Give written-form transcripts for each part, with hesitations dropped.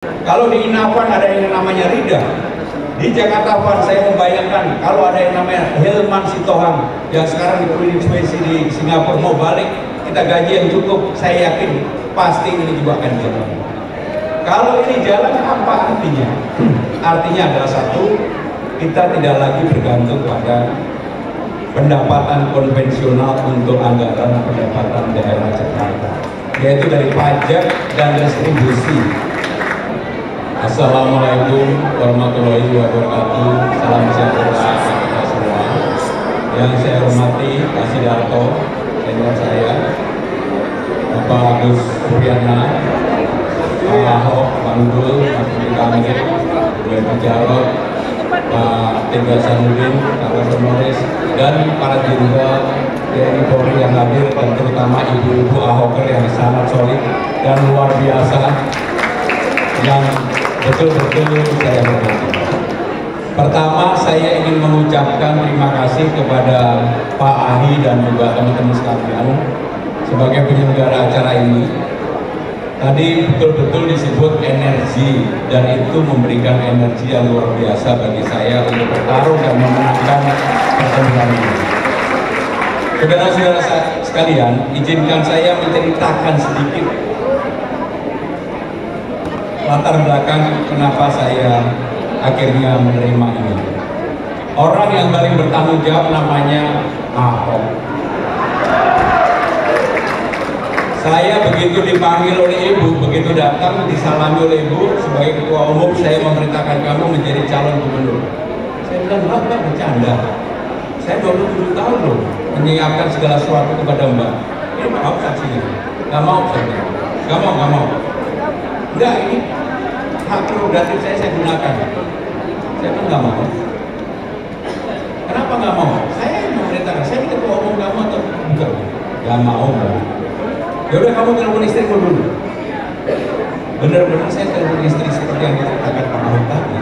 Kalau di Inavan ada yang namanya Rida, di Jakarta Van saya membayangkan kalau ada yang namanya Hilman Sitohang yang sekarang di Spesies di Singapura mau balik, kita gaji yang cukup, saya yakin pasti ini juga akan jalan. Kalau ini jalan, apa artinya? Artinya adalah satu, kita tidak lagi bergantung pada pendapatan konvensional untuk anggaran pendapatan daerah Jakarta, yaitu dari pajak dan retribusi. Assalamualaikum warahmatullahi wabarakatuh. Salam sejahtera kita semua. Yang saya hormati Pak Sidarto, senior saya, Bapak Agus Suryana, Pak Ahok, Pak Nurul, Mas Budi Kamil, Pak Jarod, Pak Tengah Sanudin, Pak Sonoris, dan para jenderal TNI Polri yang hadir, dan terutama ibu-ibu Ahoker yang sangat solid dan luar biasa, yang betul-betul saya hormati. Pertama, saya ingin mengucapkan terima kasih kepada Pak Ahi dan juga teman-teman sekalian sebagai penyelenggara acara ini. Tadi betul-betul disebut energi, dan itu memberikan energi yang luar biasa bagi saya untuk bertarung dan memenangkan pertandingan ini. Saudara-saudara sekalian, izinkan saya menceritakan sedikit latar belakang kenapa saya akhirnya menerima ini. Orang yang paling bertanggung jawab namanya Ahok. Saya begitu dipanggil oleh ibu, begitu datang disalami oleh ibu sebagai ketua umum, saya memerintahkan kamu menjadi calon gubernur. Saya bilang, Mbak, bercanda. Saya 27 tahun loh menyiapkan segala sesuatu kepada Mbak. Ini mau saksinya? Gak mau saja. Gak mau. Enggak, ini hak prerogatif saya gunakan. Saya pun nggak mau. Kenapa nggak mau? Saya yang memerintahkan. Saya ini ketua umum kamu atau bukan? Nggak mau. Ya udah, kamu telepon istrimu dulu. Bener-bener saya telepon istri seperti yang diceritakan Pak Ahok tadi.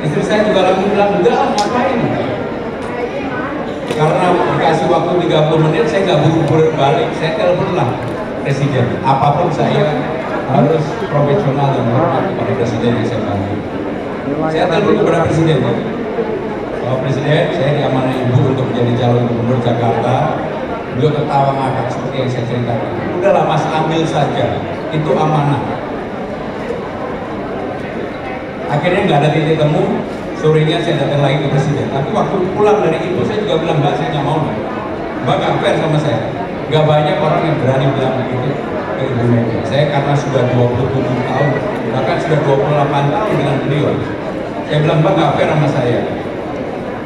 Istri saya juga langsung bilang, enggak, ngapain? Karena dikasih waktu 30 menit, saya nggak buru-buru balik. Saya teleponlah presiden. Apapun saya harus profesional dan hormat kepada presiden yang saya bantu. Saya telepon kepada presiden, Bapak Presiden, saya diamanai ibu untuk menjadi calon gubernur Jakarta. Beliau ketawa ngakak seperti yang saya ceritakan. Udahlah Mas, ambil saja, itu amanah. Akhirnya nggak ada titik temu. Sorenya saya datang lagi ke presiden. Tapi waktu pulang dari ibu, saya juga bilang, Mbak, saya nggak mau. Mbak nggak fair sama saya. Nggak banyak orang yang berani bilang begitu ke Ibu Mega. Saya karena sudah 27 tahun, bahkan sudah 28 tahun dengan beliau. Saya bilang, Mbak nggak fair sama saya.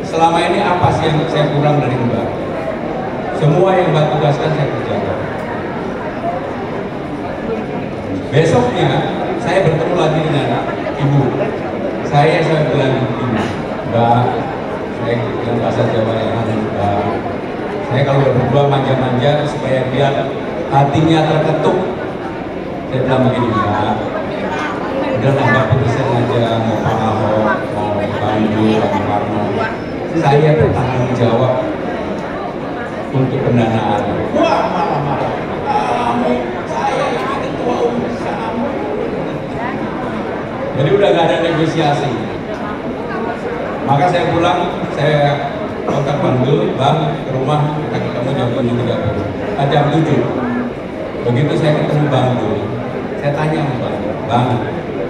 Selama ini apa sih yang saya kurang dari Mbak? Semua yang Mbak tugaskan saya kerjakan. Besoknya saya bertemu lagi dengan Ibu. Saya bilang, Mbak, saya bilang bahasa Jawa yang ada, Mbak. Saya kalau berdua manja-manja supaya dia hatinya terketuk. Saya bilang begini, Mbak, udah Mbak putusin aja, mau Pak Ahok, mau Bandu, Pak Karno. Saya bertanggung jawab untuk pendanaan. Wah, marah-marah. Kamu, saya ini ketua umum kamu. Jadi udah gak ada negosiasi. Maka saya pulang, saya kontak Bandul, Bang, ke rumah kita ketemu jam 7.30. Jam 7. Begitu saya ketemu Bandul, saya tanya sama Bang,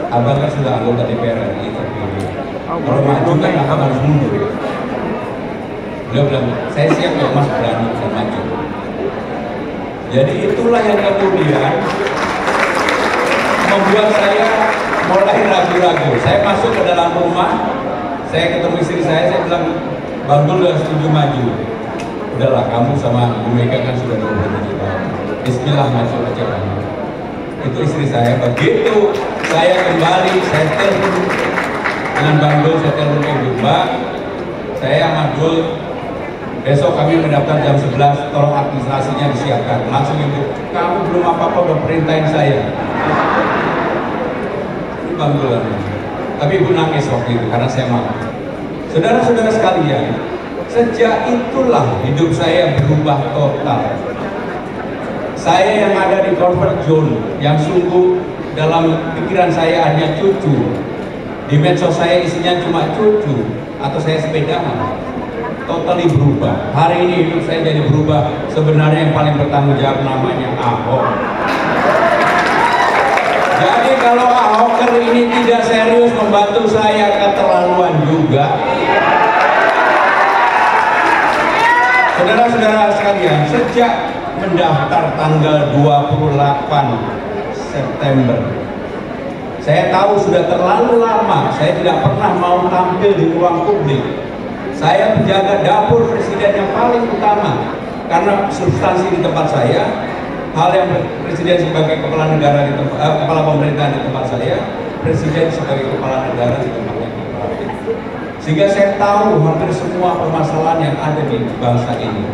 Abang kan sudah anggota DPR RI terpilih. Kalau maju kan Abang harus mundur. Beliau bilang, saya siap ya Mas, berani dan maju. Jadi itulah yang kemudian membuat saya mulai ragu-ragu. Saya masuk ke dalam rumah, saya ketemu istri saya bilang, Bang Dul udah setuju maju. Udahlah, kamu sama Bu Mega kan sudah 27 tahun. Bismillah, maju aja kamu. Itu istri saya. Begitu saya kembali, saya telepon dengan Bang Dul, saya telepon ke Ibu, Mbak, saya sama Dul, besok kami mendaftar jam 11, tolong administrasinya disiapkan. Langsung Ibu, kamu belum apa-apa udah perintahin saya. Ini Bang Dul. Tapi Ibu nangis waktu itu karena saya marah. Saudara-saudara sekalian, sejak itulah hidup saya berubah total. Saya yang ada di comfort zone, yang sungguh dalam pikiran saya hanya cucu, di medsos saya isinya cuma cucu, atau saya sepedahan, totally berubah. Hari ini hidup saya jadi berubah. Sebenarnya yang paling bertanggung jawab namanya Ahok. Jadi kalau Ahoker ini tidak serius membantu saya, keterlaluan juga. Saudara-saudara sekalian, sejak mendaftar tanggal 28 September, saya tahu sudah terlalu lama saya tidak pernah mau tampil di ruang publik. Saya menjaga dapur presiden yang paling utama, karena substansi di tempat saya, hal yang presiden sebagai kepala negara di tempat, kepala pemerintahan di tempat saya, presiden sebagai kepala negara di tempatnya. Sehingga saya tahu hampir semua permasalahan yang ada di bangsa ini.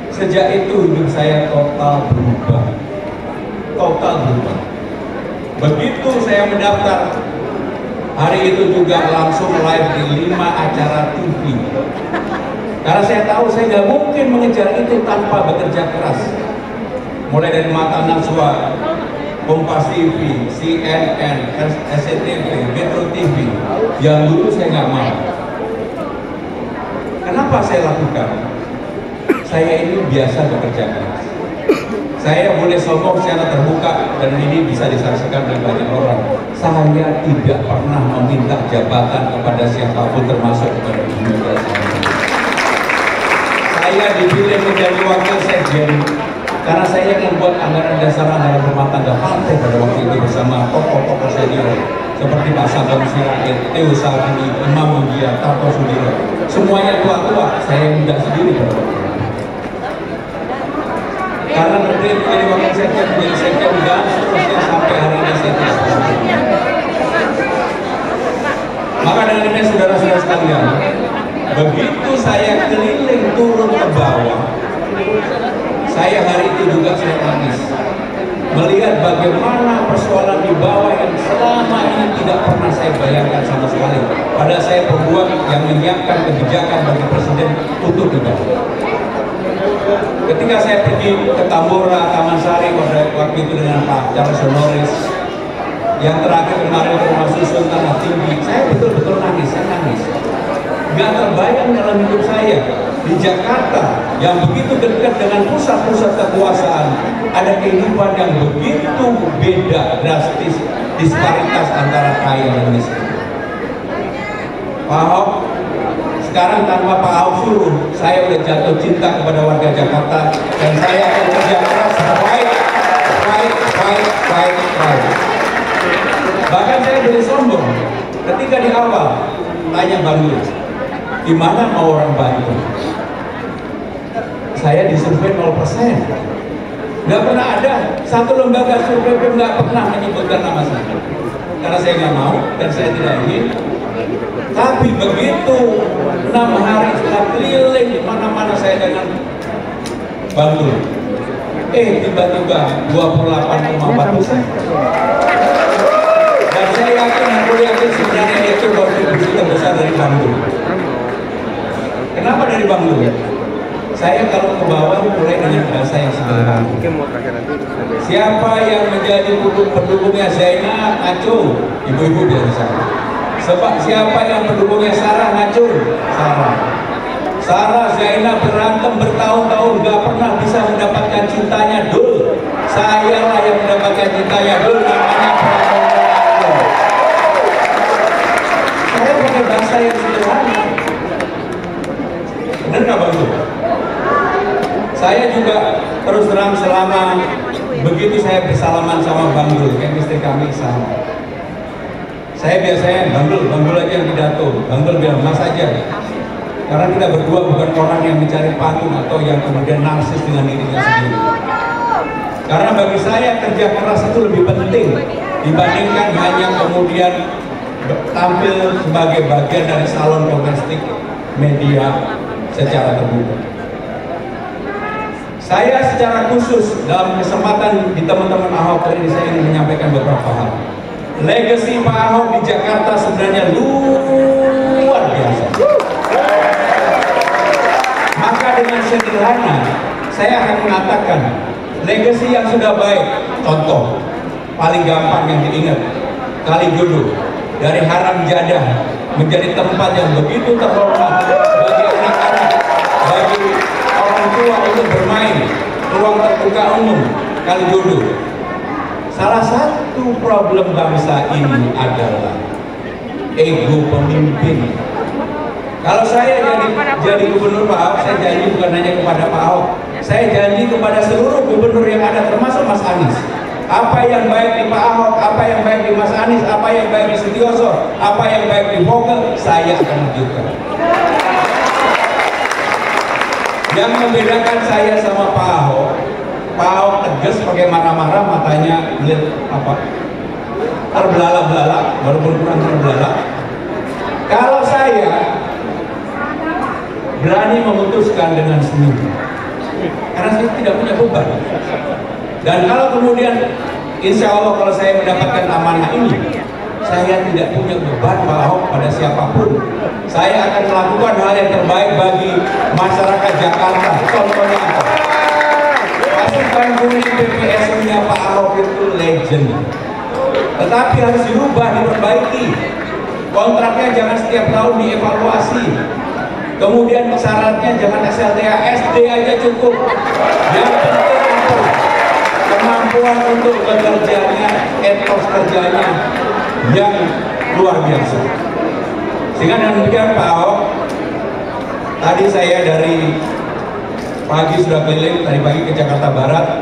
Sejak itu hidup saya total berubah. Total berubah. Begitu saya mendaftar, hari itu juga langsung live di 5 acara TV. Karena saya tahu saya nggak mungkin mengejar itu tanpa bekerja keras. Mulai dari Mata Najwa, Kompas TV, CNN, SCTV, Metro TV, yang dulu saya nggak mau. Kenapa saya lakukan? Saya ini biasa bekerja keras. Saya boleh sombong secara terbuka, dan ini bisa disaksikan oleh banyak orang. Saya tidak pernah meminta jabatan kepada siapapun, termasuk kepada Ibu Mega. Saya dipilih menjadi wakil sekjen karena saya yang membuat anggaran dasar anggaran rumah tangga partai pada waktu itu bersama tokoh-tokoh senior seperti Pak Sabang Sirait, Teo Sarani, Imam Munjia, Tato Sudiro. Semuanya tua-tua, saya yang muda sendiri pada waktu itu. Karena terpilih menjadi wakil sekjen, menjadi sekjen, dan seterusnya sampai hari ini saya terus. Maka dengan ini saudara-saudara sekalian, begitu saya keliling turun ke bawah, saya hari itu juga saya tangis melihat bagaimana persoalan di bawah yang selama ini tidak pernah saya bayangkan sama sekali. Padahal saya perempuan yang menyiapkan kebijakan bagi presiden untuk di bawah. Ketika saya pergi ke Tambora, Taman Sari waktu itu dengan Pak Charles Honoris, yang terakhir kemarin ke Rumah Susun Tanah Tinggi, saya betul-betul nangis, saya nangis. Gak terbayang dalam hidup saya di Jakarta yang begitu dekat dengan pusat-pusat kekuasaan, ada kehidupan yang begitu beda, drastis, disparitas antara kaya dan miskin. Pak Ahok, sekarang tanpa Pak Ahok suruh, saya udah jatuh cinta kepada warga Jakarta, dan saya akan kerja keras, fight. Bahkan saya jadi sombong ketika di awal tanya Bang Yul, di mana mau orang bantu? Saya disurvei 0%. Nggak pernah ada satu lembaga survei pun nggak pernah menyebutkan nama saya. Karena saya nggak mau dan saya tidak ingin. Tapi begitu 6 hari setelah keliling di mana-mana saya dengan bantu, tiba-tiba 28,4%. Dan saya yakin sebenarnya itu kontribusi terbesar dari Bang Yul. Kenapa dari Bang Yul? Saya kalau ke bawah mulai dengan bahasa yang sederhana. Siapa yang menjadi pendukungnya Zainab, ngacung, ibu-ibu biar bisa. Sebab siapa yang pendukungnya Sarah, ngacung, Sarah. Sarah Zainab berantem bertahun-tahun gak pernah bisa mendapatkan cintanya Dul. Saya lah yang mendapatkan cintanya Dul, namanya Prabowo. Saya pakai bahasa yang sederhana. Benar nggak Bang Yul? Saya juga terus terang selama begitu saya bersalaman sama Bang Yul, chemistry kami sama. Saya biasanya Bang Yul aja yang pidato, Bang Yul bilang Mas aja. Karena kita berdua bukan orang yang mencari panggung atau yang kemudian narsis dengan dirinya sendiri. Karena bagi saya kerja keras itu lebih penting dibandingkan hanya kemudian tampil sebagai bagian dari salon domestik media secara terbuka. Saya secara khusus dalam kesempatan di teman-teman Ahok ini saya ingin menyampaikan beberapa hal. Legasi Pak Ahok di Jakarta sebenarnya luar biasa. Maka dengan sederhana saya akan mengatakan legasi yang sudah baik. Contoh, paling gampang yang diingat, Kalijodo, dari haram jadah menjadi tempat yang begitu terhormat bagi anak-anak, bagi orang tua untuk bermain, ruang terbuka umum, Kalijodo. Salah satu problem bangsa ini adalah ego pemimpin. Kalau saya jadi gubernur Pak Ahok, saya janji bukan hanya kepada Pak Ahok, saya janji kepada seluruh gubernur yang ada, termasuk Mas Anies. Apa yang baik di Pak Ahok, apa yang baik di Mas Anies, apa yang baik di Sutioso, apa yang baik di Vogel, saya akan lanjutkan. Yang membedakan saya sama Pak Ahok tegas, pakai marah-marah, matanya melihat apa? Terbelalak-belalak, walaupun kurang terbelalak. Kalau saya berani memutuskan dengan senyum, karena saya tidak punya beban. Dan kalau kemudian insya Allah kalau saya mendapatkan amanah ini, saya tidak punya beban Pak Ahok pada siapapun. Saya akan melakukan hal yang terbaik bagi masyarakat Jakarta. Contohnya apa? Pasukan kuning PPSU-nya Pak Ahok itu legend, tetapi harus dirubah, diperbaiki. Kontraknya jangan setiap tahun dievaluasi. Kemudian syaratnya jangan SLTA, SD aja cukup. Yang penting itu kemampuan untuk bekerjanya, etos kerjanya yang luar biasa. Sehingga dengan demikian Pak Ahok, tadi saya dari pagi sudah keliling, tadi pagi ke Jakarta Barat.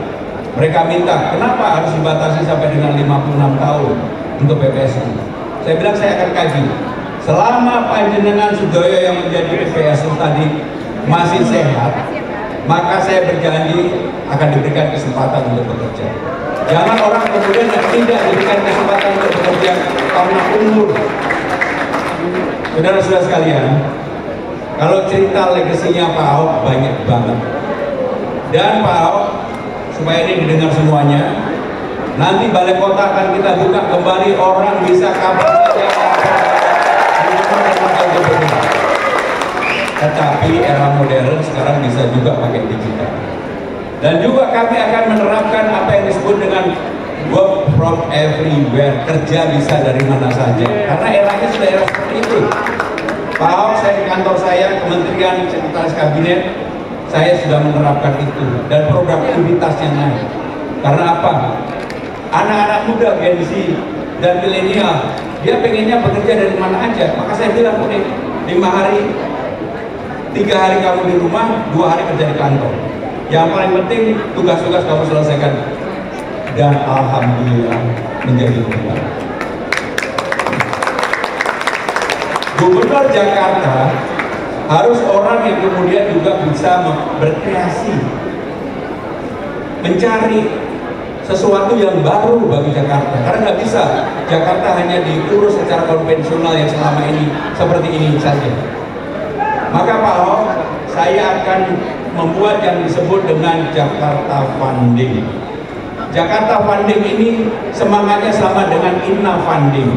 Mereka minta, kenapa harus dibatasi sampai dengan 56 tahun untuk PPSU? Saya bilang saya akan kaji. Selama Panjenengan Sudoyo yang menjadi PPSU tadi masih sehat, maka saya berjanji akan diberikan kesempatan untuk bekerja. Jangan orang kemudian tidak diberikan kesempatan untuk bekerja karena umur. Saudara-saudara sekalian, kalau cerita legasinya Pak Ahok banyak banget. Dan Pak Ahok, supaya ini didengar semuanya, nanti balai kota akan kita buka kembali, orang bisa kapan saja. Tetapi era modern sekarang bisa juga pakai digital. Dan juga kami akan menerapkan apa yang disebut dengan work from everywhere, kerja bisa dari mana saja. Karena eranya sudah era seperti itu. Pak Ahok, saya di kantor saya, Kementerian Sekretaris Kabinet, saya sudah menerapkan itu dan produktivitasnya naik. Karena apa? Anak-anak muda Gen Z dan milenial, dia pengennya bekerja dari mana aja. Maka saya bilang, udah 5 hari, 3 hari kamu di rumah, 2 hari kerja di kantor. Yang paling penting tugas-tugas kamu selesaikan. Dan alhamdulillah menjadi benar. Gubernur Jakarta harus orang yang kemudian juga bisa berkreasi, mencari sesuatu yang baru bagi Jakarta. Karena nggak bisa Jakarta hanya diurus secara konvensional yang selama ini seperti ini saja. Maka Pak Ahok, saya akan membuat yang disebut dengan Jakarta Funding. Jakarta Funding ini semangatnya sama dengan Inna Funding.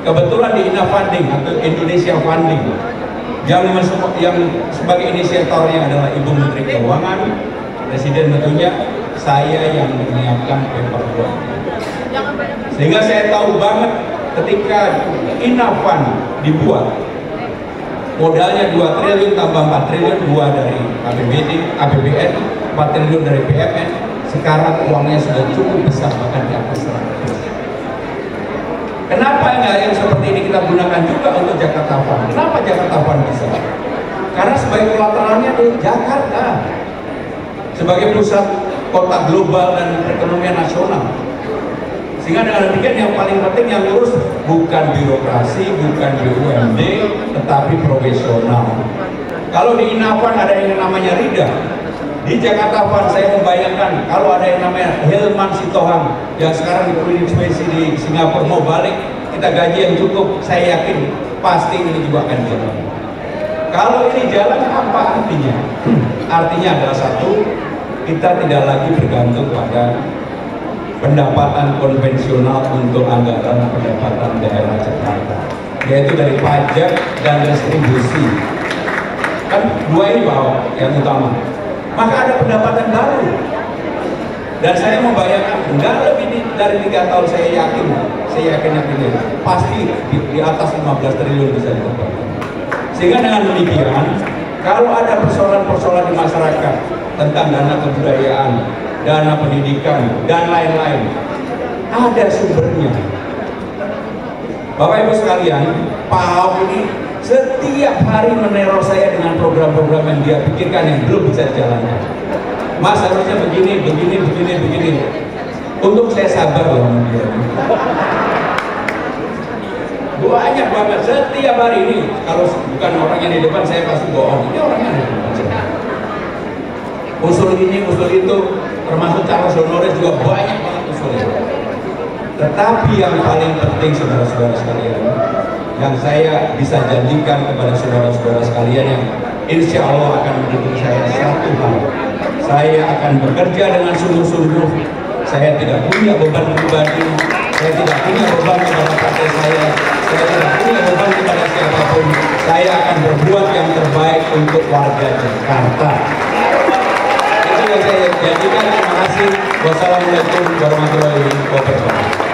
Kebetulan di Inna Funding atau Indonesia Funding yang sebagai inisiatornya adalah Ibu Menteri Keuangan, Presiden tentunya, saya yang menyiapkan paperwork. Sehingga saya tahu banget ketika Inna Fund dibuat, modalnya 2 triliun tambah 4 triliun, 2 dari APBN, 4 triliun dari BUMN. Sekarang uangnya sudah cukup besar, bahkan di atas 100. Kenapa enggak yang seperti ini kita gunakan juga untuk Jakarta Fund? Kenapa Jakarta Fund bisa? Karena sebagai kolateralnya di Jakarta, sebagai pusat kota global dan perekonomian nasional. Sehingga dengan demikian yang paling penting yang lurus bukan birokrasi, bukan BUMD, tetapi profesional. Kalau di Inna Fund ada yang namanya Rida, di Jakarta Fund saya membayangkan kalau ada yang namanya Hilman Sitohang yang sekarang diinspeksi di Singapura mau balik, kita gaji yang cukup, saya yakin pasti ini juga akan jalan. Kalau ini jalan, apa artinya? Artinya adalah satu, kita tidak lagi bergantung pada pendapatan konvensional untuk anggaran pendapatan daerah Jakarta, yaitu dari pajak dan distribusi. Kan 2 ini Pak yang utama. Maka ada pendapatan baru. Dan saya membayangkan nggak lebih dari 3 tahun, saya yakin pasti di atas 15 triliun bisa didapat. Sehingga dengan demikian, kalau ada persoalan-persoalan di masyarakat tentang dana kebudayaan, dana pendidikan, dan lain-lain, ada sumbernya. Bapak Ibu sekalian, Pak Ahok ini setiap hari meneror saya dengan program-program yang dia pikirkan yang belum bisa dijalankan. Mas harusnya begini. Untuk saya sabar loh sama dia. Banyak banget setiap hari ini. Kalau bukan orang yang di depan saya pasti bohong. Ini orangnya di depan saya. Usul ini, usul itu, termasuk Charles Honoris juga banyak banget usulnya. Tetapi yang paling penting saudara-saudara sekalian, yang saya bisa janjikan kepada saudara-saudara sekalian yang insya Allah akan mendukung saya, satu hal, saya akan bekerja dengan sungguh-sungguh. Saya tidak punya beban pribadi, saya tidak punya beban kepada partai saya tidak punya beban kepada siapapun. Saya akan berbuat yang terbaik untuk warga Jakarta. Itu yang saya janjikan. Terima kasih. Wassalamualaikum warahmatullahi wabarakatuh.